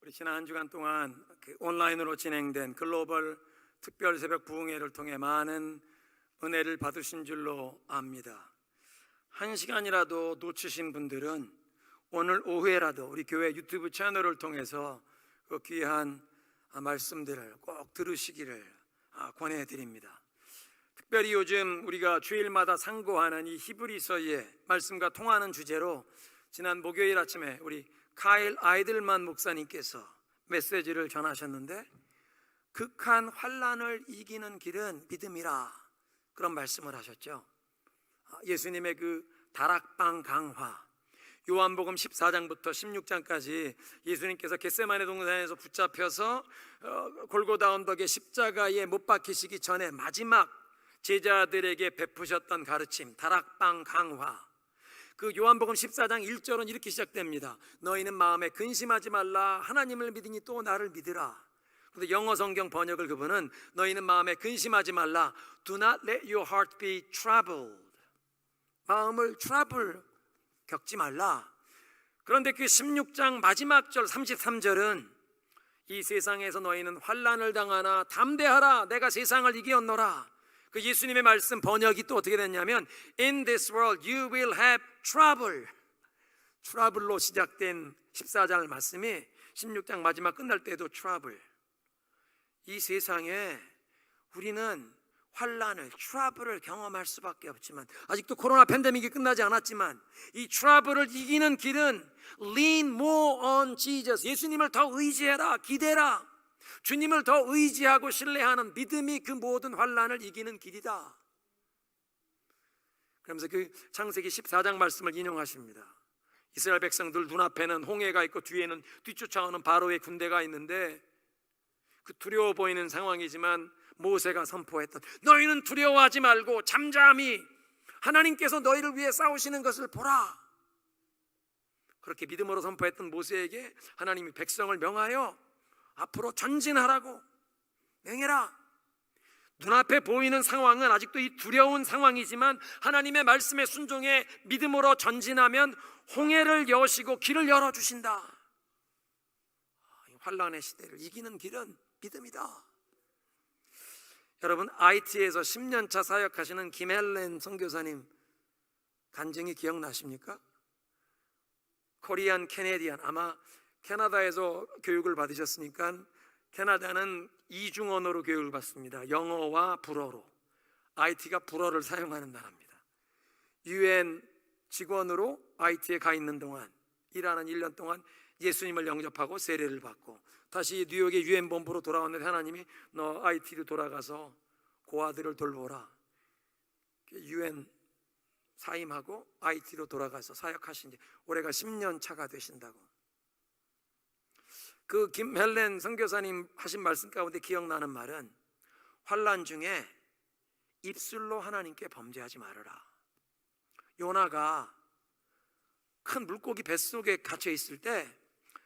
우리 지난 한 주간 동안 온라인으로 진행된 글로벌 특별 새벽 부흥회를 통해 많은 은혜를 받으신 줄로 압니다. 한 시간이라도 놓치신 분들은 오늘 오후에라도 우리 교회 유튜브 채널을 통해서 그 귀한 말씀들을 꼭 들으시기를 권해드립니다. 특별히 요즘 우리가 주일마다 상고하는 이 히브리서의 말씀과 통하는 주제로 지난 목요일 아침에 우리 카일 아이들만 목사님께서 메시지를 전하셨는데, 극한 환난을 이기는 길은 믿음이라, 그런 말씀을 하셨죠. 예수님의 그 다락방 강화, 요한복음 14장부터 16장까지 예수님께서 겟세마네 동산에서 붙잡혀서 골고다 언덕의 십자가에 못 박히시기 전에 마지막 제자들에게 베푸셨던 가르침, 다락방 강화. 그 요한복음 14장 1절은 이렇게 시작됩니다. 너희는 마음에 근심하지 말라, 하나님을 믿으니 또 나를 믿으라. 근데 영어 성경 번역을 그분은 너희는 마음에 근심하지 말라, Do not let your heart be troubled. 마음을 trouble, 겪지 말라. 그런데 그 16장 마지막 절 33절은 이 세상에서 너희는 환난을 당하나 담대하라, 내가 세상을 이기었노라. 그 예수님의 말씀 번역이 또 어떻게 됐냐면 In this world you will have trouble. trouble로 시작된 14장 말씀이 16장 마지막 끝날 때도 trouble. 이 세상에 우리는 환난을, trouble을 경험할 수밖에 없지만, 아직도 코로나 팬데믹이 끝나지 않았지만 이 trouble을 이기는 길은 lean more on Jesus. 예수님을 더 의지해라, 기대라. 주님을 더 의지하고 신뢰하는 믿음이 그 모든 환난을 이기는 길이다. 그러면서 그 창세기 14장 말씀을 인용하십니다. 이스라엘 백성들 눈앞에는 홍해가 있고 뒤에는 뒤쫓아오는 바로의 군대가 있는데, 그 두려워 보이는 상황이지만 모세가 선포했던 너희는 두려워하지 말고 잠잠히 하나님께서 너희를 위해 싸우시는 것을 보라. 그렇게 믿음으로 선포했던 모세에게 하나님이 백성을 명하여 앞으로 전진하라고 명해라. 눈앞에 보이는 상황은 아직도 이 두려운 상황이지만 하나님의 말씀에 순종해 믿음으로 전진하면 홍해를 여시고 길을 열어주신다. 환난의 시대를 이기는 길은 믿음이다. 여러분, IT에서 10년차 사역하시는 김헬렌 선교사님 간증이 기억나십니까? 코리안 캐네디안, 아마 캐나다에서 교육을 받으셨으니까 캐나다는 이중 언어로 교육을 받습니다. 영어와 불어로. IT가 불어를 사용하는 나라입니다. UN 직원으로 IT에 가 있는 동안, 일하는 1년 동안 예수님을 영접하고 세례를 받고 다시 뉴욕의 UN 본부로 돌아왔는데 하나님이 너 IT로 돌아가서 고아들을 돌보라. UN 사임하고 IT로 돌아가서 사역하신 지 올해가 10년 차가 되신다고. 그 김헬렌 선교사님 하신 말씀 가운데 기억나는 말은 환난 중에 입술로 하나님께 범죄하지 말아라. 요나가 큰 물고기 뱃속에 갇혀 있을 때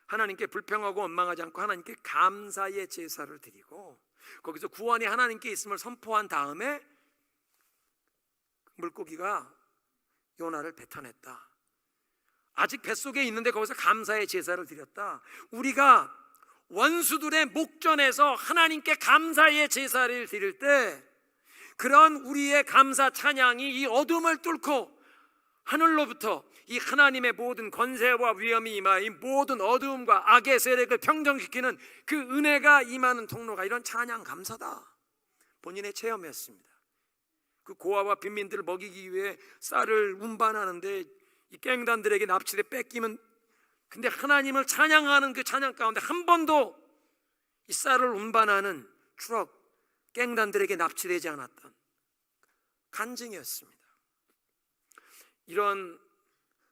하나님께 불평하고 원망하지 않고 하나님께 감사의 제사를 드리고 거기서 구원이 하나님께 있음을 선포한 다음에 물고기가 요나를 뱉어냈다. 아직 뱃속에 있는데 거기서 감사의 제사를 드렸다. 우리가 원수들의 목전에서 하나님께 감사의 제사를 드릴 때 그런 우리의 감사 찬양이 이 어둠을 뚫고 하늘로부터 이 하나님의 모든 권세와 위엄이 임하여 이 모든 어두움과 악의 세력을 평정시키는 그 은혜가 임하는 통로가 이런 찬양 감사다. 본인의 체험이었습니다. 그 고아와 빈민들을 먹이기 위해 쌀을 운반하는데 이 깽단들에게 납치돼 뺏기면, 근데 하나님을 찬양하는 그 찬양 가운데 한 번도 이 쌀을 운반하는 트럭 깽단들에게 납치되지 않았던 간증이었습니다. 이런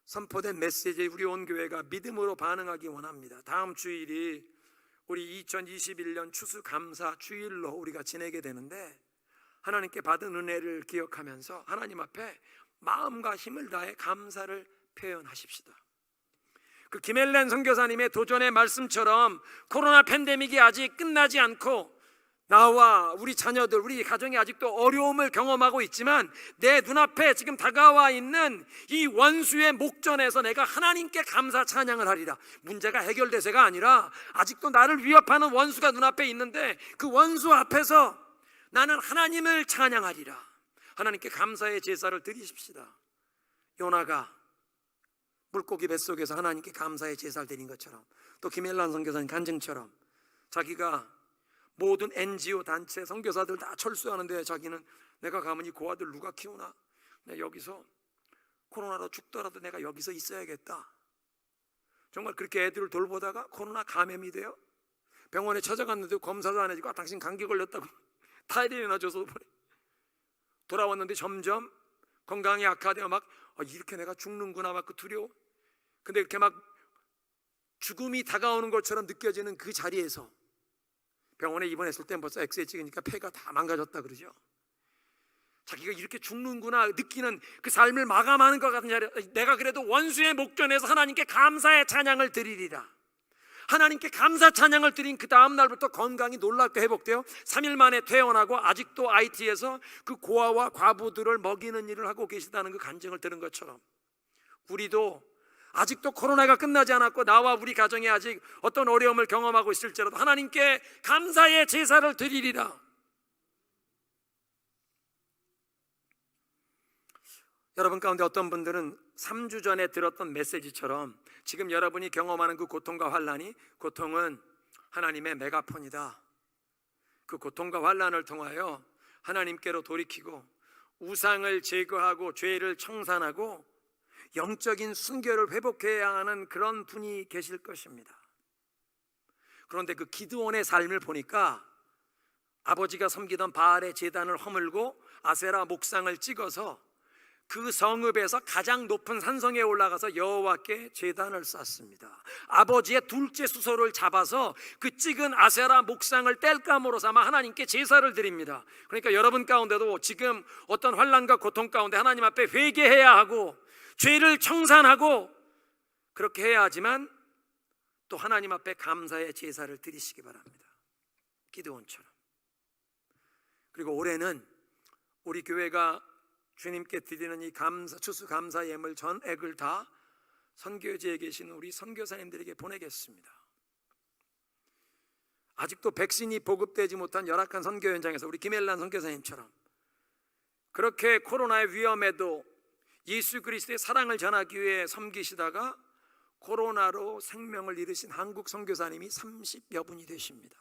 선포된 메시지에 우리 온 교회가 믿음으로 반응하기 원합니다. 다음 주일이 우리 2021년 추수감사 주일로 우리가 지내게 되는데, 하나님께 받은 은혜를 기억하면서 하나님 앞에 마음과 힘을 다해 감사를 표현하십시다. 그 김헬렌 선교사님의 도전의 말씀처럼 코로나 팬데믹이 아직 끝나지 않고 나와 우리 자녀들, 우리 가정이 아직도 어려움을 경험하고 있지만 내 눈앞에 지금 다가와 있는 이 원수의 목전에서 내가 하나님께 감사 찬양을 하리라. 문제가 해결돼서가 아니라 아직도 나를 위협하는 원수가 눈앞에 있는데 그 원수 앞에서 나는 하나님을 찬양하리라. 하나님께 감사의 제사를 드리십시다. 요나가 물고기 뱃속에서 하나님께 감사의 제사를 드린 것처럼, 또 김일란 선교사님 간증처럼 자기가 모든 NGO 단체 선교사들 다 철수하는데 자기는 내가 가면 이 고아들 누가 키우나, 내가 여기서 코로나로 죽더라도 내가 여기서 있어야겠다. 정말 그렇게 애들을 돌보다가 코로나 감염이 돼요. 병원에 찾아갔는데 검사도 안 해주고 당신 감기 걸렸다고 타이레놀 줘서 돌아왔는데 점점 건강이 악화되어 막 이렇게 내가 죽는구나 막 그 두려워. 근데 이렇게 막 죽음이 다가오는 것처럼 느껴지는 그 자리에서 병원에 입원했을 때 벌써 엑스레이 찍으니까 폐가 다 망가졌다 그러죠. 자기가 이렇게 죽는구나 느끼는 그 삶을 마감하는 것 같은 자리, 내가 그래도 원수의 목전에서 하나님께 감사의 찬양을 드리리라. 하나님께 감사 찬양을 드린 그 다음 날부터 건강이 놀랍게 회복되어 3일 만에 퇴원하고 아직도 IT에서 그 고아와 과부들을 먹이는 일을 하고 계시다는 그 간증을 들은 것처럼 우리도 아직도 코로나가 끝나지 않았고 나와 우리 가정이 아직 어떤 어려움을 경험하고 있을지라도 하나님께 감사의 제사를 드리리라. 여러분 가운데 어떤 분들은 3주 전에 들었던 메시지처럼 지금 여러분이 경험하는 그 고통과 환난이, 고통은 하나님의 메가폰이다. 그 고통과 환난을 통하여 하나님께로 돌이키고 우상을 제거하고 죄를 청산하고 영적인 순결을 회복해야 하는 그런 분이 계실 것입니다. 그런데 그 기드온의 삶을 보니까 아버지가 섬기던 바알의 제단을 허물고 아세라 목상을 찍어서 그 성읍에서 가장 높은 산성에 올라가서 여호와께 제단을 쌓습니다. 아버지의 둘째 수소를 잡아서 그 찍은 아세라 목상을 땔감으로 삼아 하나님께 제사를 드립니다. 그러니까 여러분 가운데도 지금 어떤 환난과 고통 가운데 하나님 앞에 회개해야 하고 죄를 청산하고 그렇게 해야 하지만 또 하나님 앞에 감사의 제사를 드리시기 바랍니다. 기드온처럼. 그리고 올해는 우리 교회가 주님께 드리는 이 추수 감사 예물 전액을 다 선교지에 계신 우리 선교사님들에게 보내겠습니다. 아직도 백신이 보급되지 못한 열악한 선교 현장에서 우리 김엘란 선교사님처럼 그렇게 코로나의 위험에도 예수 그리스도의 사랑을 전하기 위해 섬기시다가 코로나로 생명을 잃으신 한국 선교사님이 30여 분이 되십니다.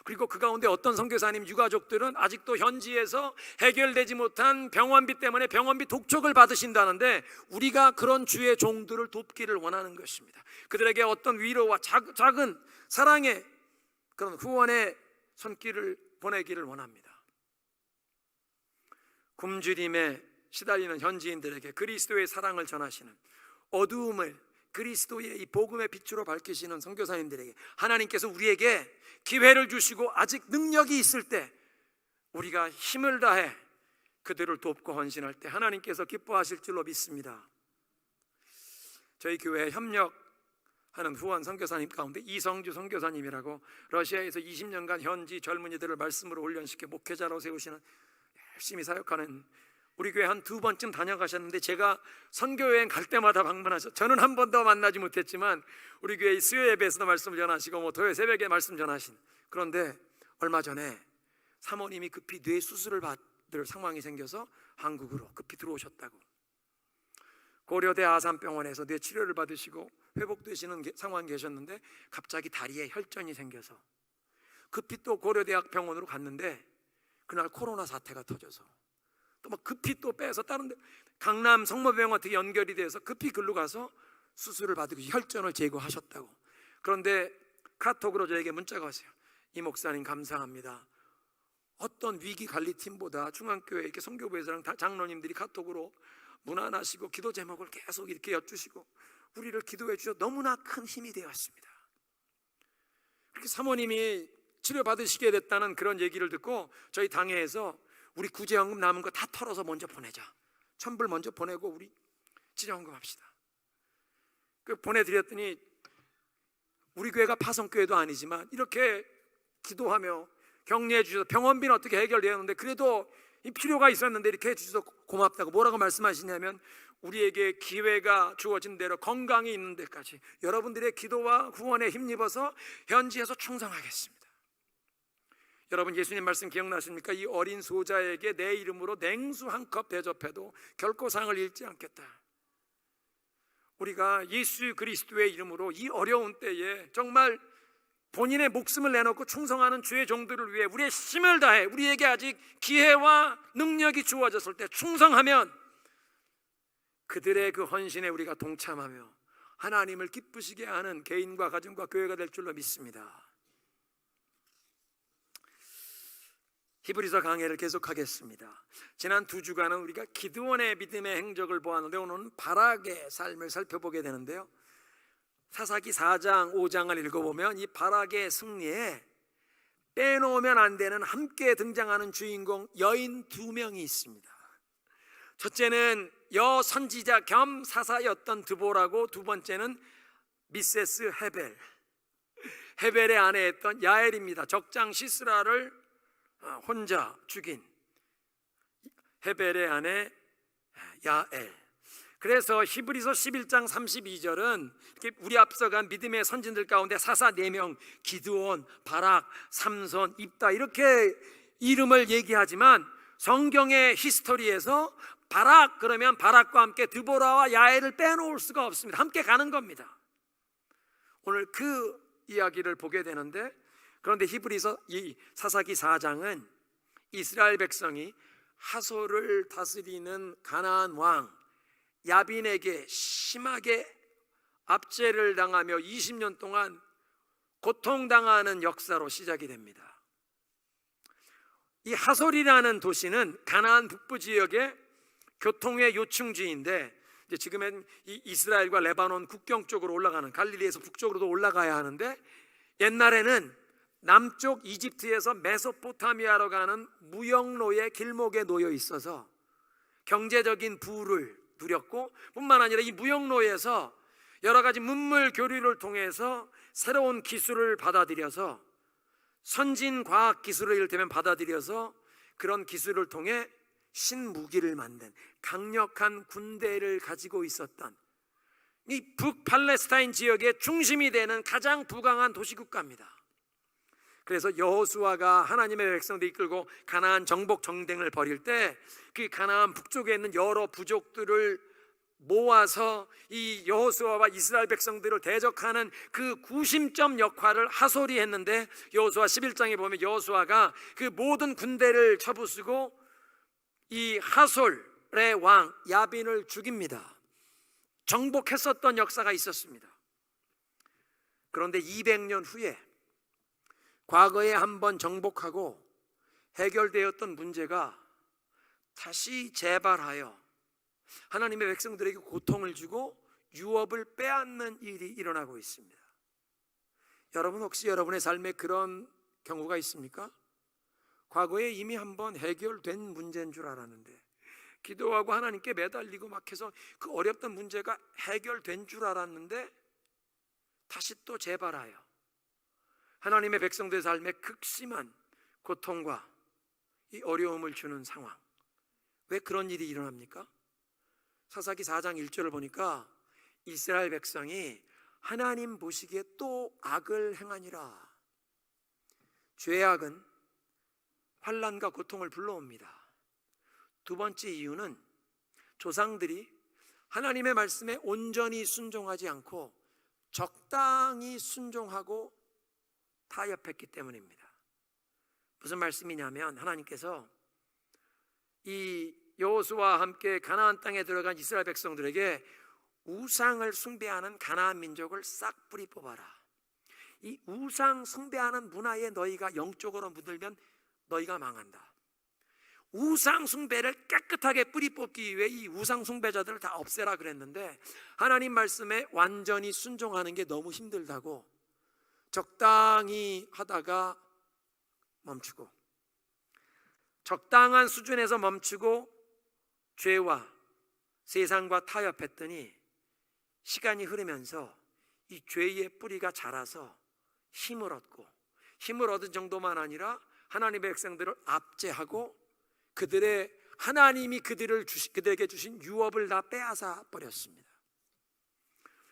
그리고 그 가운데 어떤 선교사님 유가족들은 아직도 현지에서 해결되지 못한 병원비 때문에 병원비 독촉을 받으신다는데 우리가 그런 주의 종들을 돕기를 원하는 것입니다. 그들에게 어떤 위로와 작은 사랑의 그런 후원의 손길을 보내기를 원합니다. 굶주림에 시달리는 현지인들에게 그리스도의 사랑을 전하시는, 어두움을 그리스도의 이 복음의 빛으로 밝히시는 선교사님들에게 하나님께서 우리에게 기회를 주시고 아직 능력이 있을 때 우리가 힘을 다해 그들을 돕고 헌신할 때 하나님께서 기뻐하실 줄로 믿습니다. 저희 교회에 협력하는 후원 선교사님 가운데 이성주 선교사님이라고 러시아에서 20년간 현지 젊은이들을 말씀으로 훈련시켜 목회자로 세우시는 열심히 사역하는, 우리 교회 한 2번쯤 다녀가셨는데 제가 선교여행 갈 때마다 방문하셔. 저는 한 번도 만나지 못했지만 우리 교회 수요 예배에서도 말씀을 전하시고 토요일 새벽에 말씀 전하신, 그런데 얼마 전에 사모님이 급히 뇌 수술을 받을 상황이 생겨서 한국으로 급히 들어오셨다고. 고려대 아산병원에서 뇌 치료를 받으시고 회복되시는 상황에 계셨는데 갑자기 다리에 혈전이 생겨서 급히 또 고려대학 병원으로 갔는데 그날 코로나 사태가 터져서 또 막 급히 또 빼서 다른 데 강남 성모병원 어떻게 연결이 돼서 급히 글로 가서 수술을 받고 혈전을 제거하셨다고. 그런데 카톡으로 저에게 문자가 왔어요. 이 목사님 감사합니다. 어떤 위기관리팀보다 중앙교회 이렇게 선교부에서랑 장로님들이 카톡으로 문안하시고 기도 제목을 계속 이렇게 여쭈시고 우리를 기도해 주셔서 너무나 큰 힘이 되었습니다. 그렇게 사모님이 치료받으시게 됐다는 그런 얘기를 듣고 저희 당회에서 우리 구제연금 남은 거 다 털어서 먼저 보내자. 1,000불 먼저 보내고 우리 지정헌금 합시다. 그 보내드렸더니 우리 교회가 파송교회도 아니지만 이렇게 기도하며 격려해 주셔서 병원비는 어떻게 해결되었는데 그래도 이 필요가 있었는데 이렇게 해주셔서 고맙다고 뭐라고 말씀하시냐면 우리에게 기회가 주어진 대로 건강이 있는 데까지 여러분들의 기도와 후원에 힘입어서 현지에서 충성하겠습니다. 여러분 예수님 말씀 기억나십니까? 이 어린 소자에게 내 이름으로 냉수 한 컵 대접해도 결코 상을 잃지 않겠다. 우리가 예수 그리스도의 이름으로 이 어려운 때에 정말 본인의 목숨을 내놓고 충성하는 주의 종들을 위해 우리의 힘을 다해 우리에게 아직 기회와 능력이 주어졌을 때 충성하면 그들의 그 헌신에 우리가 동참하며 하나님을 기쁘시게 하는 개인과 가정과 교회가 될 줄로 믿습니다. 히브리서 강해를 계속하겠습니다. 지난 2주간은 우리가 기드온의 믿음의 행적을 보았는데 오늘은 바락의 삶을 살펴보게 되는데요, 사사기 4장 5장을 읽어보면 이 바락의 승리에 빼놓으면 안 되는 함께 등장하는 주인공 여인 2명이 있습니다. 첫째는 여선지자 겸 사사였던 드보라고, 두 번째는 미세스 헤벨의 아내였던 야엘입니다. 적장 시스라를 혼자 죽인 헤벨의 아내 야엘. 그래서 히브리서 11장 32절은 우리 앞서간 믿음의 선진들 가운데 사사 4명 기드온, 바락, 삼손, 입다 이렇게 이름을 얘기하지만 성경의 히스토리에서 바락 그러면 바락과 함께 드보라와 야엘을 빼놓을 수가 없습니다. 함께 가는 겁니다. 오늘 그 이야기를 보게 되는데, 그런데 히브리서 이 사사기 4장은 이스라엘 백성이 하솔을 다스리는 가나안 왕 야빈에게 심하게 압제를 당하며 20년 동안 고통당하는 역사로 시작이 됩니다. 이 하솔이라는 도시는 가나안 북부 지역의 교통의 요충지인데, 이제 지금은 이 이스라엘과 레바논 국경 쪽으로 올라가는, 갈릴리에서 북쪽으로도 올라가야 하는데 옛날에는 남쪽 이집트에서 메소포타미아로 가는 무역로의 길목에 놓여 있어서 경제적인 부를 누렸고, 뿐만 아니라 이 무역로에서 여러 가지 문물 교류를 통해서 새로운 기술을 받아들여서 선진 과학 기술을 이를테면 받아들여서 그런 기술을 통해 신무기를 만든 강력한 군대를 가지고 있었던 이 북팔레스타인 지역의 중심이 되는 가장 부강한 도시국가입니다. 그래서 여호수아가 하나님의 백성들 이끌고 가나안 정복 전쟁을 벌일 때 그 가나안 북쪽에 있는 여러 부족들을 모아서 이 여호수아와 이스라엘 백성들을 대적하는 그 구심점 역할을 하솔이 했는데, 여호수아 11장에 보면 여호수아가 그 모든 군대를 쳐부수고 이 하솔의 왕 야빈을 죽입니다. 정복했었던 역사가 있었습니다. 그런데 200년 후에 과거에 한번 정복하고 해결되었던 문제가 다시 재발하여 하나님의 백성들에게 고통을 주고 유업을 빼앗는 일이 일어나고 있습니다. 여러분 혹시 여러분의 삶에 그런 경우가 있습니까? 과거에 이미 한번 해결된 문제인 줄 알았는데, 기도하고 하나님께 매달리고 막 해서 그 어렵던 문제가 해결된 줄 알았는데 다시 또 재발하여 하나님의 백성들의 삶에 극심한 고통과 이 어려움을 주는 상황. 왜 그런 일이 일어납니까? 사사기 4장 1절을 보니까 이스라엘 백성이 하나님 보시기에 또 악을 행하니라. 죄악은 환난과 고통을 불러옵니다. 두 번째 이유는 조상들이 하나님의 말씀에 온전히 순종하지 않고 적당히 순종하고 타협했기 때문입니다. 무슨 말씀이냐면, 하나님께서 이 여호수아와 함께 가나안 땅에 들어간 이스라엘 백성들에게 우상을 숭배하는 가나안 민족을 싹 뿌리 뽑아라. 이 우상 숭배하는 문화에 너희가 영적으로 묻으면 너희가 망한다. 우상 숭배를 깨끗하게 뿌리 뽑기 위해 이 우상 숭배자들을 다 없애라 그랬는데, 하나님 말씀에 완전히 순종하는 게 너무 힘들다고 적당히 하다가 멈추고, 적당한 수준에서 멈추고 죄와 세상과 타협했더니 시간이 흐르면서 이 죄의 뿌리가 자라서 힘을 얻고, 힘을 얻은 정도만 아니라 하나님의 백성들을 압제하고 그들의 하나님이 그들에게 주신 유업을 다 빼앗아 버렸습니다.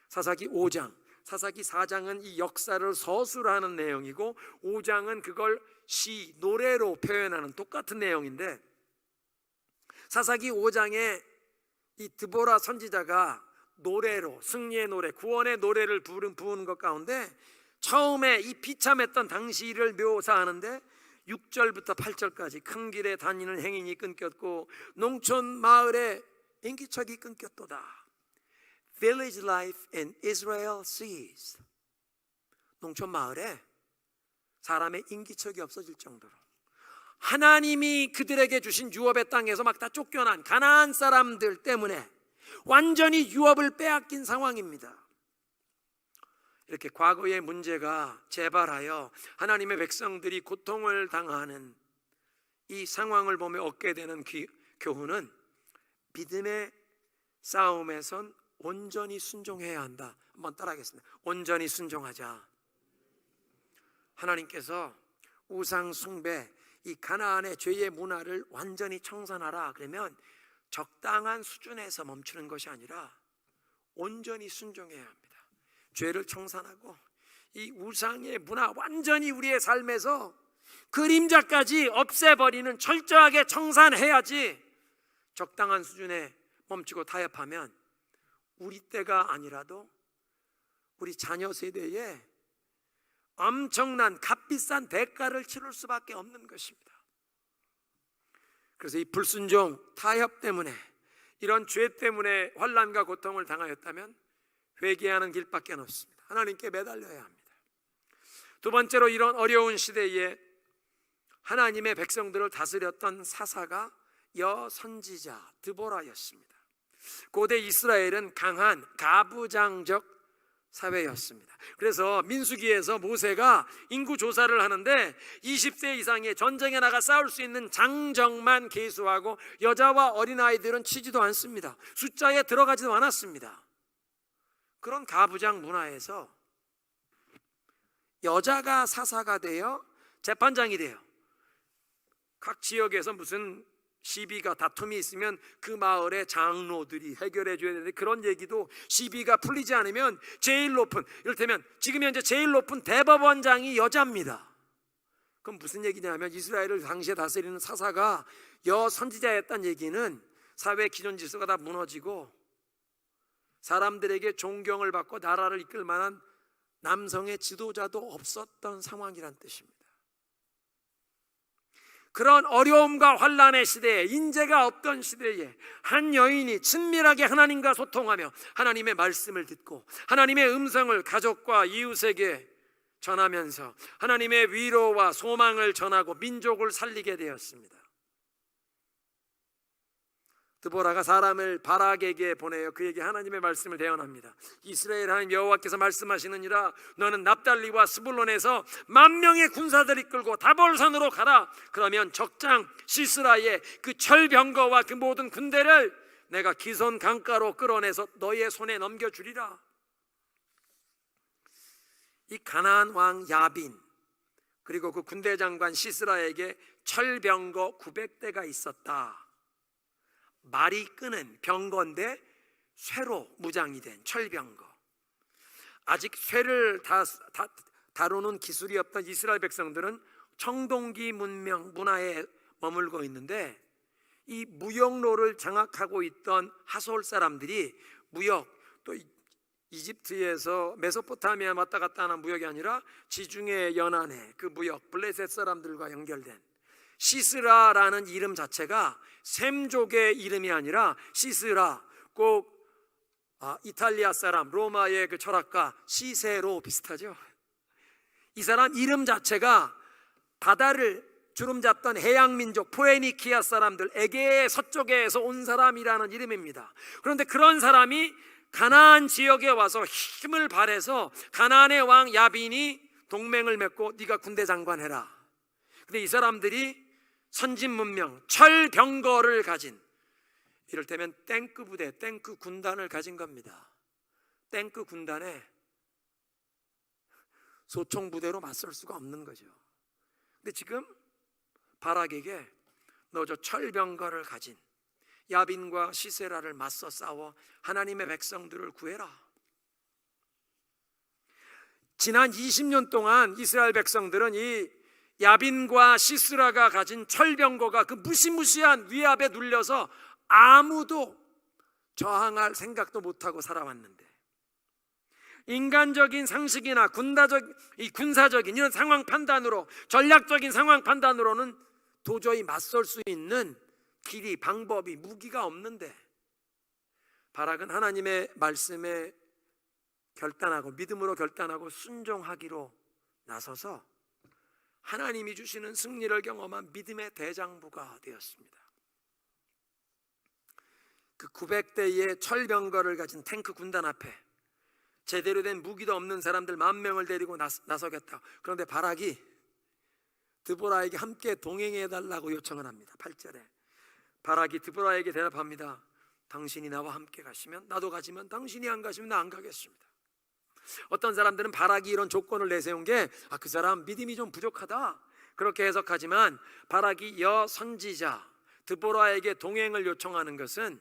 사사기 5장, 사사기 4장은 이 역사를 서술하는 내용이고 5장은 그걸 시, 노래로 표현하는 똑같은 내용인데, 사사기 5장에 이 드보라 선지자가 노래로 승리의 노래, 구원의 노래를 부르는 것 가운데 처음에 이 비참했던 당시를 묘사하는데 6절부터 8절까지 큰 길에 다니는 행인이 끊겼고 농촌 마을에 인기척이 끊겼도다. Village life in Israel ceased. 농촌 마을에 사람의 인기척이 없어질 정도로 하나님이 그들에게 주신 유업의 땅에서 막 다 쫓겨난 가나안 사람들 때문에 완전히 유업을 빼앗긴 상황입니다. 이렇게 과거의 문제가 재발하여 하나님의 백성들이 고통을 당하는 이 상황을 보며 얻게 되는 교훈은 믿음의 싸움에선 온전히 순종해야 한다. 한번 따라하겠습니다. 온전히 순종하자. 하나님께서 우상 숭배, 이 가나안의 죄의 문화를 완전히 청산하라 그러면 적당한 수준에서 멈추는 것이 아니라 온전히 순종해야 합니다. 죄를 청산하고 이 우상의 문화 완전히 우리의 삶에서 그림자까지 없애버리는, 철저하게 청산해야지 적당한 수준에 멈추고 타협하면 우리 때가 아니라도 우리 자녀 세대에 엄청난 값비싼 대가를 치를 수밖에 없는 것입니다. 그래서 이 불순종, 타협 때문에, 이런 죄 때문에 환난과 고통을 당하였다면 회개하는 길밖에 없습니다. 하나님께 매달려야 합니다. 두 번째로, 이런 어려운 시대에 하나님의 백성들을 다스렸던 사사가 여선지자 드보라였습니다. 고대 이스라엘은 강한 가부장적 사회였습니다. 그래서 민수기에서 모세가 인구 조사를 하는데 20세 이상의 전쟁에 나가 싸울 수 있는 장정만 계수하고 여자와 어린아이들은 치지도 않습니다. 숫자에 들어가지도 않았습니다. 그런 가부장 문화에서 여자가 사사가 되어 재판장이 돼요. 각 지역에서 무슨 시비가, 다툼이 있으면 그 마을의 장로들이 해결해 줘야 되는데, 그런 얘기도 시비가 풀리지 않으면 제일 높은, 이를테면 지금 현재 제일 높은 대법원장이 여자입니다. 그럼 무슨 얘기냐면 이스라엘을 당시에 다스리는 사사가 여선지자였다는 얘기는 사회 기존 질서가 다 무너지고 사람들에게 존경을 받고 나라를 이끌 만한 남성의 지도자도 없었던 상황이란 뜻입니다. 그런 어려움과 환난의 시대에, 인재가 없던 시대에 한 여인이 친밀하게 하나님과 소통하며 하나님의 말씀을 듣고 하나님의 음성을 가족과 이웃에게 전하면서 하나님의 위로와 소망을 전하고 민족을 살리게 되었습니다. 드보라가 사람을 바락에게 보내어 그에게 하나님의 말씀을 대언합니다. 이스라엘 하나님 여호와께서 말씀하시느니라, 너는 납달리와 스불론에서 10,000명의 군사들이 끌고 다볼산으로 가라. 그러면 적장 시스라의 그 철병거와 그 모든 군대를 내가 기손 강가로 끌어내서 너의 손에 넘겨주리라. 이 가나안 왕 야빈 그리고 그 군대 장관 시스라에게 철병거 900대가 있었다. 말이 끄는 병거인데 쇠로 무장이 된 철병거. 아직 쇠를 다루는 기술이 없던 이스라엘 백성들은 청동기 문명 문화에 머물고 있는데, 이 무역로를 장악하고 있던 하솔 사람들이 무역, 또 이집트에서 메소포타미아 왔다 갔다 하는 무역이 아니라 지중해 연안의 그 무역, 블레셋 사람들과 연결된 시스라라는 이름 자체가 셈족의 이름이 아니라 시스라, 꼭 이탈리아 사람, 로마의 그 철학가 시세로 비슷하죠. 이 사람 이름 자체가 바다를 주름잡던 해양민족 포에니키아 사람들, 에게의 서쪽에서 온 사람이라는 이름입니다. 그런데 그런 사람이 가나안 지역에 와서 힘을 발해서 가나안의 왕 야빈이 동맹을 맺고 네가 군대 장관 해라. 근데 이 사람들이 선진 문명, 철병거를 가진, 이를테면 탱크 부대, 탱크 군단을 가진 겁니다. 탱크 군단에 소총 부대로 맞설 수가 없는 거죠. 근데 지금 바락에게 너 저 철병거를 가진 야빈과 시세라를 맞서 싸워 하나님의 백성들을 구해라. 지난 20년 동안 이스라엘 백성들은 이 야빈과 시스라가 가진 철병거가 그 무시무시한 위압에 눌려서 아무도 저항할 생각도 못하고 살아왔는데, 인간적인 상식이나 군사적인 이런 상황 판단으로, 전략적인 상황 판단으로는 도저히 맞설 수 있는 길이, 방법이, 무기가 없는데, 바락은 하나님의 말씀에 결단하고 믿음으로 결단하고 순종하기로 나서서 하나님이 주시는 승리를 경험한 믿음의 대장부가 되었습니다. 그 900대의 철병거를 가진 탱크 군단 앞에 제대로 된 무기도 없는 사람들 10,000명을 데리고 나서겠다. 그런데 바락이 드보라에게 함께 동행해달라고 요청을 합니다. 8절에 바락이 드보라에게 대답합니다. 당신이 나와 함께 가시면 나도 가지만 당신이 안 가시면 나 안 가겠습니다. 어떤 사람들은 바락이 이런 조건을 내세운 게 그 사람 믿음이 좀 부족하다 그렇게 해석하지만, 바락이 여선지자 드보라에게 동행을 요청하는 것은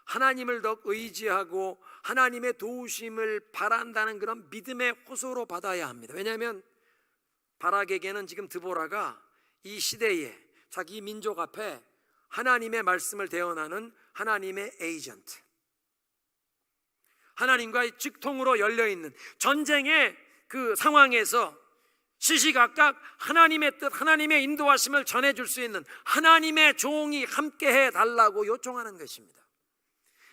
하나님을 더 의지하고 하나님의 도우심을 바란다는 그런 믿음의 호소로 받아야 합니다. 왜냐하면 바락에게는 지금 드보라가 이 시대에 자기 민족 앞에 하나님의 말씀을 대언하는 하나님의 에이전트, 하나님과의 직통으로 열려있는 전쟁의 그 상황에서 시시각각 하나님의 뜻, 하나님의 인도하심을 전해줄 수 있는 하나님의 종이 함께해 달라고 요청하는 것입니다.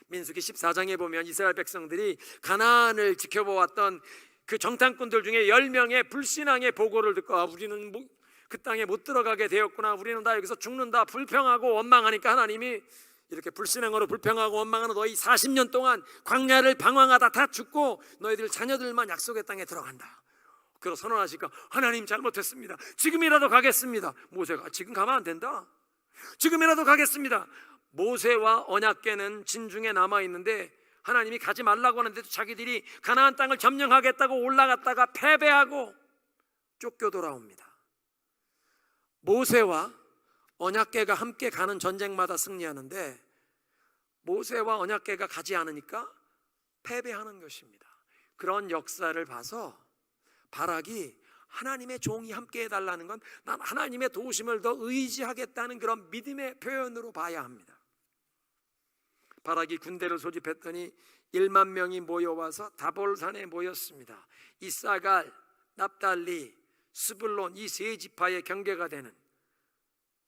민수기 14장에 보면 이스라엘 백성들이 가나안을 지켜보았던 그 정탐꾼들 중에 10명의 불신앙의 보고를 듣고 우리는 그 땅에 못 들어가게 되었구나, 우리는 다 여기서 죽는다, 불평하고 원망하니까 하나님이 이렇게 불신앙으로 불평하고 원망하는 너희 40년 동안 광야를 방황하다 다 죽고 너희들 자녀들만 약속의 땅에 들어간다. 그러고 선언하시니까 하나님 잘못했습니다. 지금이라도 가겠습니다. 모세가 지금 가면 안 된다. 지금이라도 가겠습니다. 모세와 언약궤는 진중에 남아있는데 하나님이 가지 말라고 하는데도 자기들이 가나안 땅을 점령하겠다고 올라갔다가 패배하고 쫓겨 돌아옵니다. 모세와 언약궤가 함께 가는 전쟁마다 승리하는데 모세와 언약궤가 가지 않으니까 패배하는 것입니다. 그런 역사를 봐서 바락이 하나님의 종이 함께 해달라는 건 난 하나님의 도우심을 더 의지하겠다는 그런 믿음의 표현으로 봐야 합니다. 바락이 군대를 소집했더니 10,000명이 모여와서 다볼산에 모였습니다. 이사갈, 납달리, 스불론 이 세 지파의 경계가 되는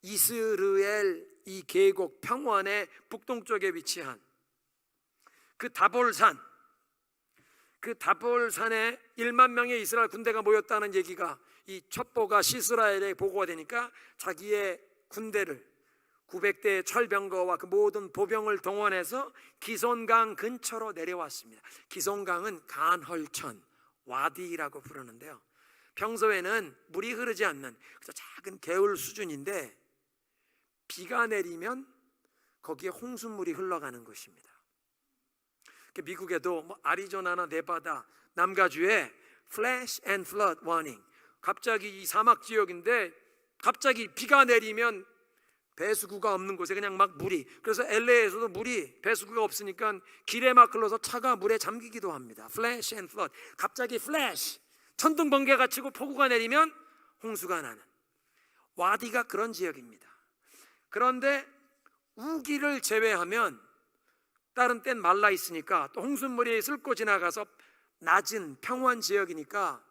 이스르엘 이 계곡 평원의 북동쪽에 위치한 그 다볼산, 그 다볼산에 10,000명의 이스라엘 군대가 모였다는 얘기가 이 첩보가 시스라엘에 보고가 되니까 자기의 군대를 900대의 철병거와 그 모든 보병을 동원해서 기손강 근처로 내려왔습니다. 기손강은 간헐천, 와디라고 부르는데요, 평소에는 물이 흐르지 않는 그저 작은 개울 수준인데 비가 내리면 거기에 홍수물이 흘러가는 곳입니다. 미국에도 아리조나나 네바다, 남가주에 Flash and Flood Warning, 갑자기 이 사막 지역인데 갑자기 비가 내리면 배수구가 없는 곳에 그냥 막 물이, 그래서 LA에서도 물이 배수구가 없으니까 길에 막 흘러서 차가 물에 잠기기도 합니다. Flash and Flood, 갑자기 플래시, 천둥 번개가 치고 폭우가 내리면 홍수가 나는 와디가 그런 지역입니다. 그런데 우기를 제외하면 다른 땐 말라 있으니까 또 홍수물이 슬고 지나가서 낮은 평원 지역이니까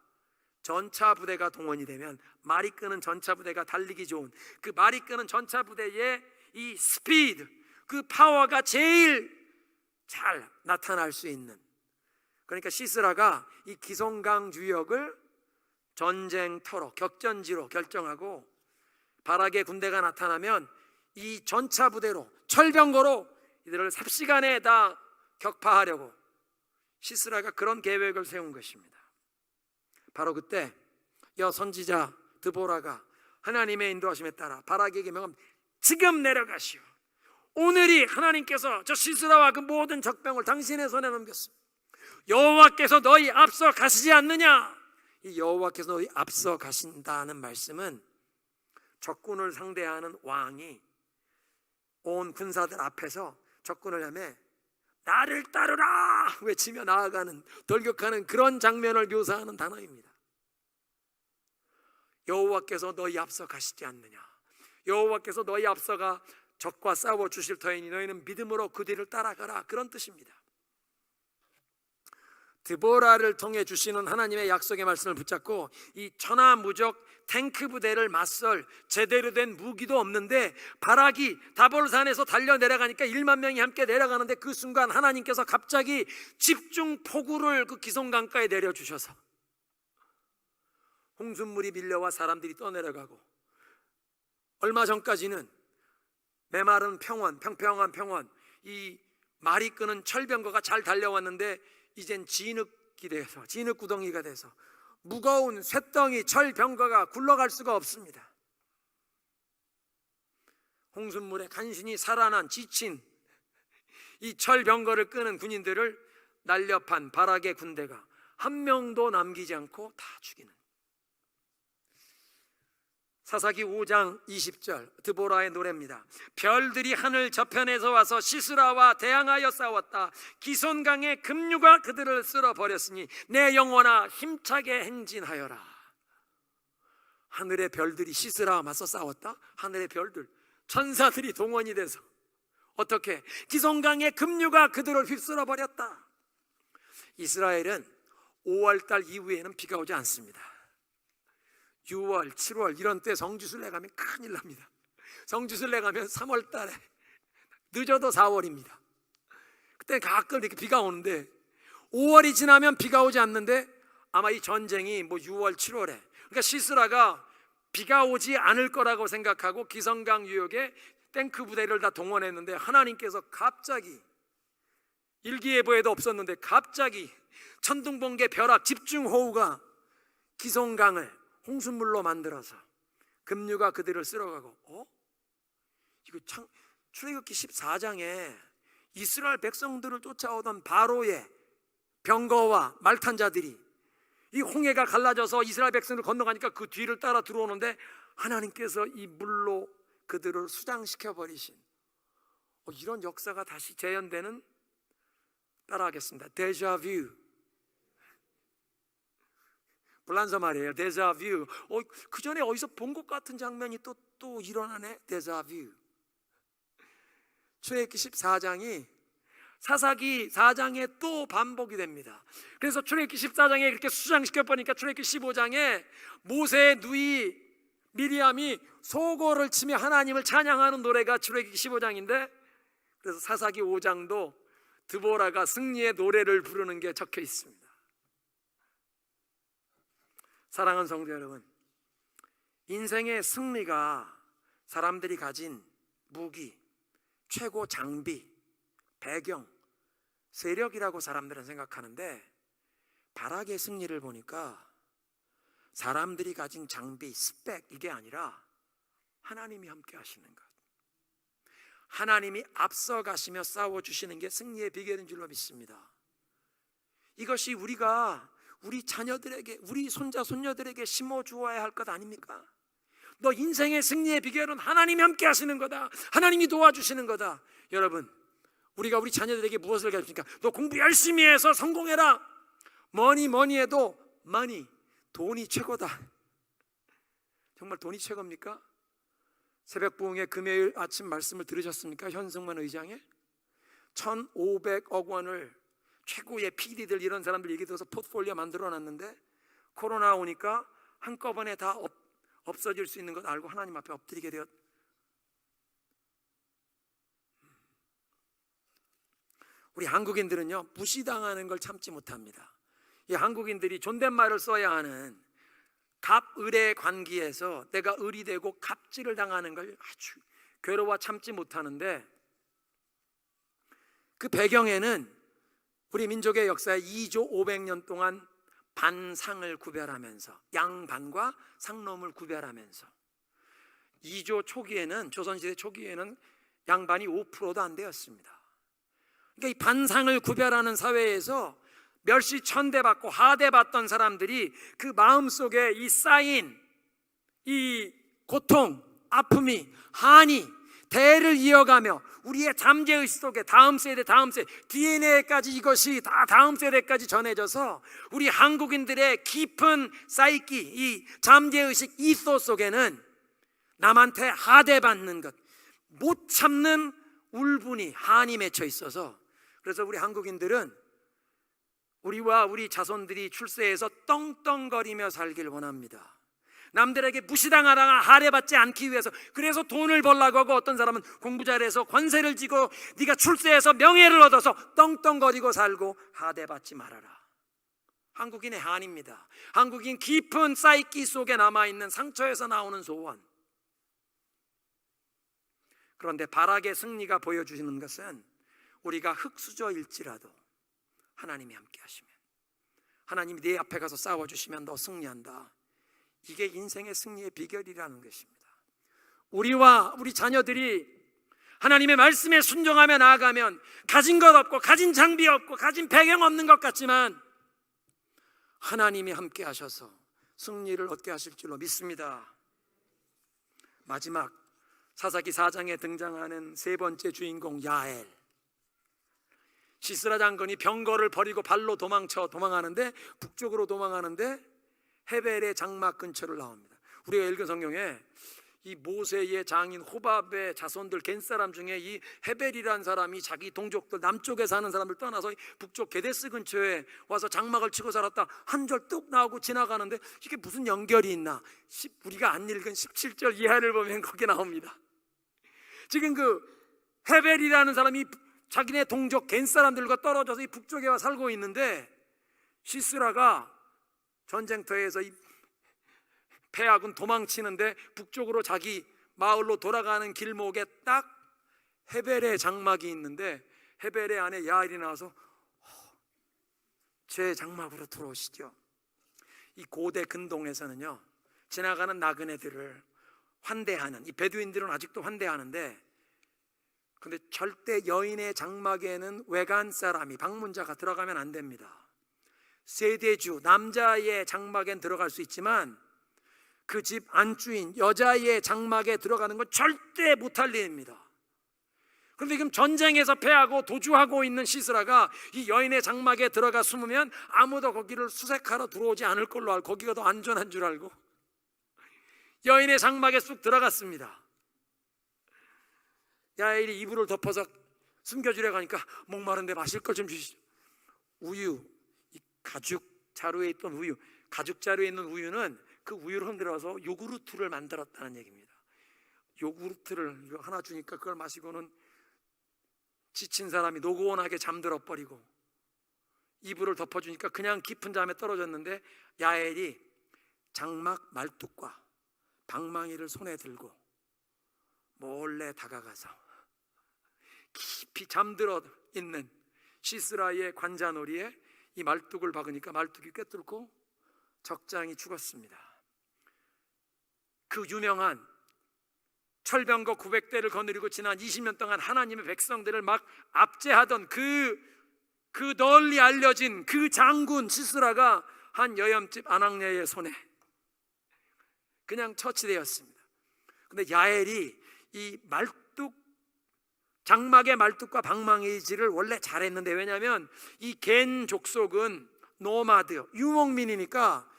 전차 부대가 동원이 되면 말이 끄는 전차 부대가 달리기 좋은 그 말이 끄는 전차 부대의 이 스피드, 그 파워가 제일 잘 나타날 수 있는, 그러니까 시스라가 이 기손강 유역을 전쟁터로, 격전지로 결정하고 바락의 군대가 나타나면 이 전차 부대로, 철병거로 이들을 삽시간에 다 격파하려고 시스라가 그런 계획을 세운 것입니다. 바로 그때 여선지자 드보라가 하나님의 인도하심에 따라 바락에게 명합니다. 지금 내려가시오. 오늘이 하나님께서 저 시스라와 그 모든 적병을 당신의 손에 넘겼습니다. 여호와께서 너희 앞서 가시지 않느냐. 이 여호와께서 너희 앞서 가신다는 말씀은 적군을 상대하는 왕이 온 군사들 앞에서 적군을 향해 나를 따르라 외치며 나아가는, 돌격하는 그런 장면을 묘사하는 단어입니다. 여호와께서 너희 앞서 가시지 않느냐, 여호와께서 너희 앞서가 적과 싸워 주실 터이니 너희는 믿음으로 그 뒤를 따라가라, 그런 뜻입니다. 드보라를 통해 주시는 하나님의 약속의 말씀을 붙잡고 이 천하무적 탱크 부대를 맞설 제대로 된 무기도 없는데 바락이 다볼산에서 달려 내려가니까 1만 명이 함께 내려가는데 그 순간 하나님께서 갑자기 집중 폭우를 그 기송강가에 내려주셔서 홍수물이 밀려와 사람들이 떠내려가고, 얼마 전까지는 메마른 평원, 평평한 평원, 이 말이 끄는 철병거가 잘 달려왔는데 이젠 진흙이 돼서, 진흙구덩이가 돼서 무거운 쇳덩이 철병거가 굴러갈 수가 없습니다. 홍수물에 간신히 살아난 지친 이 철병거를 끄는 군인들을 날렵한 바락의 군대가 한 명도 남기지 않고 다 죽이는, 사사기 5장 20절 드보라의 노래입니다. 별들이 하늘 저편에서 와서 시스라와 대항하여 싸웠다. 기손강의 급류가 그들을 쓸어버렸으니 내 영혼아 힘차게 행진하여라. 하늘의 별들이 시스라와 맞서 싸웠다. 하늘의 별들, 천사들이 동원이 돼서 어떻게? 기손강의 급류가 그들을 휩쓸어버렸다. 이스라엘은 5월달 이후에는 비가 오지 않습니다. 6월, 7월 이런 때 성지순례 가면 큰일 납니다. 성지순례 가면 3월 달에, 늦어도 4월입니다. 그때 가끔 이렇게 비가 오는데 5월이 지나면 비가 오지 않는데 아마 이 전쟁이 6월, 7월에, 그러니까 시스라가 비가 오지 않을 거라고 생각하고 기성강 유역에 탱크 부대를 다 동원했는데 하나님께서 갑자기, 일기예보에도 없었는데 갑자기 천둥번개, 벼락, 집중호우가 기송강을 홍수물로 만들어서 급류가 그들을 쓸어가고, 이거 출애굽기 14장에 이스라엘 백성들을 쫓아오던 바로의 병거와 말탄자들이 이 홍해가 갈라져서 이스라엘 백성을 건너가니까 그 뒤를 따라 들어오는데 하나님께서 이 물로 그들을 수장시켜 버리신, 이런 역사가 다시 재현되는, 따라하겠습니다. 데자뷰. 불란서 말이에요. 데자뷰. 그 전에 어디서 본 것 같은 장면이 또 일어나네. 데자뷰. 출애굽기 14장이 사사기 4장에 또 반복이 됩니다. 그래서 출애굽기 14장에 그렇게 수장시켜 버리니까 출애굽기 15장에 모세의 누이 미리암이 소고를 치며 하나님을 찬양하는 노래가 출애굽기 15장인데, 그래서 사사기 5장도 드보라가 승리의 노래를 부르는 게 적혀 있습니다. 사랑하는 성도 여러분, 인생의 승리가 사람들이 가진 무기, 최고 장비, 배경, 세력이라고 사람들은 생각하는데 바락의 승리를 보니까 사람들이 가진 장비, 스펙, 이게 아니라 하나님이 함께 하시는 것, 하나님이 앞서 가시며 싸워주시는 게 승리의 비결인 줄로 믿습니다. 이것이 우리 자녀들에게, 우리 손자 손녀들에게 심어주어야 할 것 아닙니까? 너 인생의 승리의 비결은 하나님이 함께 하시는 거다, 하나님이 도와주시는 거다. 여러분, 우리가 우리 자녀들에게 무엇을 가르칩니까? 너 공부 열심히 해서 성공해라. 뭐니 해도 돈이 최고다. 정말 돈이 최고입니까? 새벽 부흥회 금요일 아침 말씀을 들으셨습니까? 현승만 의장의 1,500억 원을 최고의 PD들, 이런 사람들 얘기 들어서 포트폴리오 만들어놨는데 코로나 오니까 한꺼번에 다 없어질 수 있는 것 알고 하나님 앞에 엎드리게 되었. 우리 한국인들은요, 무시당하는 걸 참지 못합니다. 이 한국인들이 존댓말을 써야 하는 갑을의 관계에서 내가 을이 되고 갑질을 당하는 걸 아주 괴로워 참지 못하는데, 그 배경에는 우리 민족의 역사에 2조 500년 동안 반상을 구별하면서, 양반과 상놈을 구별하면서, 2조 초기에는, 조선시대 초기에는 양반이 5%도 안 되었습니다. 그러니까 이 반상을 구별하는 사회에서 멸시 천대받고 하대받던 사람들이 그 마음속에 이 쌓인 이 고통, 아픔이, 한이 대를 이어가며 우리의 잠재의식 속에 다음 세대 DNA까지 이것이 다 다음 세대까지 전해져서 우리 한국인들의 깊은 사이키, 이 잠재의식 이소 속에는 남한테 하대받는 것, 못 참는 울분이, 한이 맺혀 있어서, 그래서 우리 한국인들은 우리와 우리 자손들이 출세해서 떵떵거리며 살길 원합니다. 남들에게 무시당하거나 하대받지 않기 위해서. 그래서 돈을 벌려고 하고, 어떤 사람은 공부 잘해서 권세를 쥐고 네가 출세해서 명예를 얻어서 떵떵거리고 살고, 하대받지 말아라. 한국인의 한입니다. 한국인 깊은 사이키 속에 남아있는 상처에서 나오는 소원. 그런데 발악의 승리가 보여주시는 것은 우리가 흙수저일지라도 하나님이 함께 하시면, 하나님이 내 앞에 가서 싸워주시면 너 승리한다. 이게 인생의 승리의 비결이라는 것입니다. 우리와 우리 자녀들이 하나님의 말씀에 순종하며 나아가면 가진 것 없고 가진 장비 없고 가진 배경 없는 것 같지만 하나님이 함께 하셔서 승리를 얻게 하실 줄로 믿습니다. 마지막 사사기 4장에 등장하는 세 번째 주인공 야엘. 시스라 장군이 병거를 버리고 발로 도망하는데, 북쪽으로 도망하는데 헤벨의 장막 근처를 나옵니다. 우리가 읽은 성경에 이 모세의 장인 호밥의 자손들 겐사람 중에 이 헤벨이라는 사람이 자기 동족들 남쪽에 사는 사람들 떠나서 북쪽 게데스 근처에 와서 장막을 치고 살았다 한 절 뚝 나오고 지나가는데, 이게 무슨 연결이 있나? 우리가 안 읽은 17절 이하를 보면 거기 나옵니다. 지금 그 헤벨이라는 사람이 자기네 동족 겐사람들과 떨어져서 이 북쪽에 와 살고 있는데, 시스라가 전쟁터에서 이 패하군 도망치는데 북쪽으로 자기 마을로 돌아가는 길목에 딱 헤벨의 장막이 있는데, 헤벨의 아내 야엘이 나와서 제 장막으로 들어오시죠. 이 고대 근동에서는요, 지나가는 나그네들을 환대하는, 이 베두인들은 아직도 환대하는데, 근데 절대 여인의 장막에는 외간 사람이, 방문자가 들어가면 안 됩니다. 세대주, 남자의 장막엔 들어갈 수 있지만 그 집 안주인 여자의 장막에 들어가는 건 절대 못할 일입니다. 그런데 지금 전쟁에서 패하고 도주하고 있는 시스라가 이 여인의 장막에 들어가 숨으면 아무도 거기를 수색하러 들어오지 않을 걸로 알고, 거기가 더 안전한 줄 알고 여인의 장막에 쑥 들어갔습니다. 야엘이 이불을 덮어서 숨겨주려고 하니까 목마른데 마실 걸 좀 주시죠. 우유, 이 가죽 자루에 있던 우유, 가죽 자루에 있는 우유는 그 우유를 흔들어서 요구르트를 만들었다는 얘기입니다. 요구르트를 하나 주니까 그걸 마시고는 지친 사람이 노곤하게 잠들어 버리고, 이불을 덮어주니까 그냥 깊은 잠에 떨어졌는데, 야엘이 장막 말뚝과 방망이를 손에 들고 몰래 다가가서 깊이 잠들어 있는 시스라의 관자놀이에 이 말뚝을 박으니까 말뚝이 꿰뚫고 적장이 죽었습니다. 그 유명한 철병거 900대를 거느리고 지난 20년 동안 하나님의 백성들을 막 압제하던 그 널리 알려진 그 장군 시스라가 한 여염집 아낙네의 손에 그냥 처치되었습니다. 근데 야엘이 이 장막의 말뚝과 방망이질을 원래 잘했는데, 왜냐하면 이 겐 족속은 노마드, 유목민이니까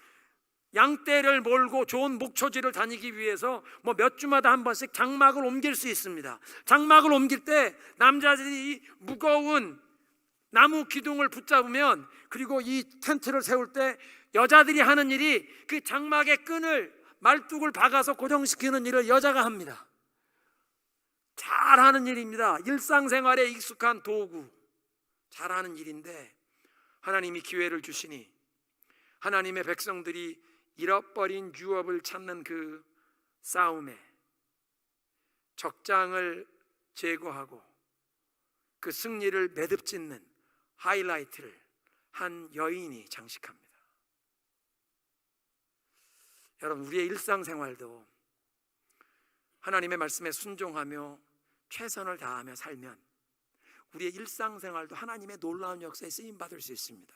양떼를 몰고 좋은 목초지를 다니기 위해서 뭐 몇 주마다 한 번씩 장막을 옮길 수 있습니다. 장막을 옮길 때 남자들이 무거운 나무 기둥을 붙잡으면, 그리고 이 텐트를 세울 때 여자들이 하는 일이 그 장막의 끈을, 말뚝을 박아서 고정시키는 일을 여자가 합니다. 잘하는 일입니다. 일상생활에 익숙한 도구, 잘하는 일인데, 하나님이 기회를 주시니 하나님의 백성들이 잃어버린 유업을 찾는 그 싸움에 적장을 제거하고 그 승리를 매듭짓는 하이라이트를 한 여인이 장식합니다. 여러분, 우리의 일상생활도 하나님의 말씀에 순종하며 최선을 다하며 살면 우리의 일상생활도 하나님의 놀라운 역사에 쓰임받을 수 있습니다.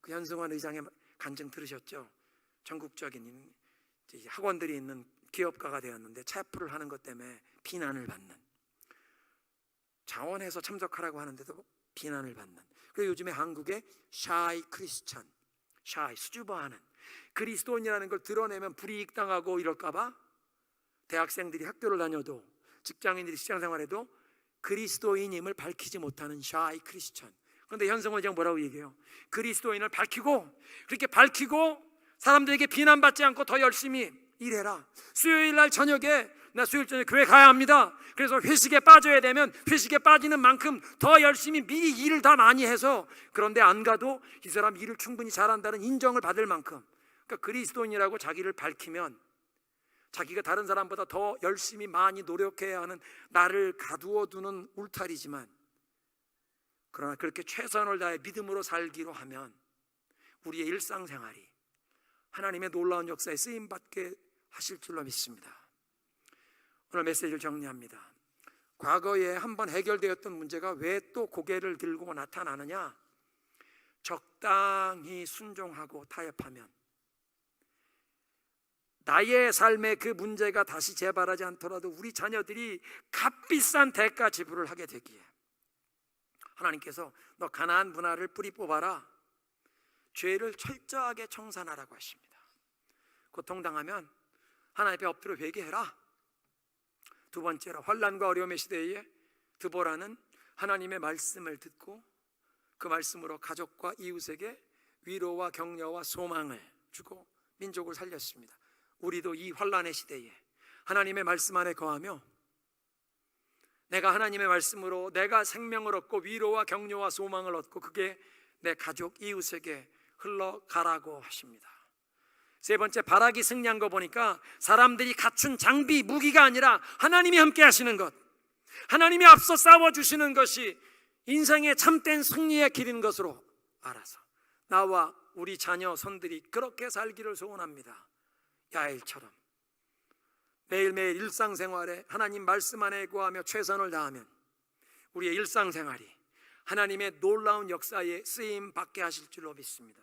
그 현승환 의장의 간증 들으셨죠? 전국적인 학원들이 있는 기업가가 되었는데 체프를 하는 것 때문에 비난을 받는, 자원해서 참석하라고 하는데도 비난을 받는. 그리고 요즘에 한국의 샤이 크리스천, 샤이 수줍어하는, 그리스도인이라는 걸 드러내면 불이익 당하고 이럴까봐 대학생들이 학교를 다녀도, 직장인들이 직장생활해도 그리스도인임을 밝히지 못하는 샤이 크리스천. 그런데 현성원 장 뭐라고 얘기해요? 그리스도인을 밝히고, 그렇게 밝히고 사람들에게 비난받지 않고 더 열심히 일해라. 수요일 날 저녁에, 나 수요일 저녁에 교회 가야 합니다. 그래서 회식에 빠져야 되면 회식에 빠지는 만큼 더 열심히 미리 일을 더 많이 해서, 그런데 안 가도 이 사람 일을 충분히 잘한다는 인정을 받을 만큼, 그러니까 그리스도인이라고 자기를 밝히면 자기가 다른 사람보다 더 열심히 많이 노력해야 하는 나를 가두어 두는 울타리지만, 그러나 그렇게 최선을 다해 믿음으로 살기로 하면 우리의 일상생활이 하나님의 놀라운 역사에 쓰임받게 하실 줄로 믿습니다. 오늘 메시지를 정리합니다. 과거에 한번 해결되었던 문제가 왜 또 고개를 들고 나타나느냐? 적당히 순종하고 타협하면 나의 삶에 그 문제가 다시 재발하지 않더라도 우리 자녀들이 값비싼 대가 지불을 하게 되기에 하나님께서 너 가나안 분할을 뿌리 뽑아라, 죄를 철저하게 청산하라고 하십니다. 고통당하면 하나님 앞에 엎드려 회개해라. 두 번째로, 환난과 어려움의 시대에 드보라는 하나님의 말씀을 듣고 그 말씀으로 가족과 이웃에게 위로와 격려와 소망을 주고 민족을 살렸습니다. 우리도 이 환난의 시대에 하나님의 말씀 안에 거하며 내가 하나님의 말씀으로 내가 생명을 얻고 위로와 격려와 소망을 얻고 그게 내 가족 이웃에게 흘러가라고 하십니다. 세 번째, 바라기 승리한 거 보니까 사람들이 갖춘 장비, 무기가 아니라 하나님이 함께 하시는 것, 하나님이 앞서 싸워주시는 것이 인생의 참된 승리의 길인 것으로 알아서 나와 우리 자녀 손들이 그렇게 살기를 소원합니다. 야엘처럼 매일매일 일상생활에 하나님 말씀 안에 구하며 최선을 다하면 우리의 일상생활이 하나님의 놀라운 역사에 쓰임 받게 하실 줄로 믿습니다.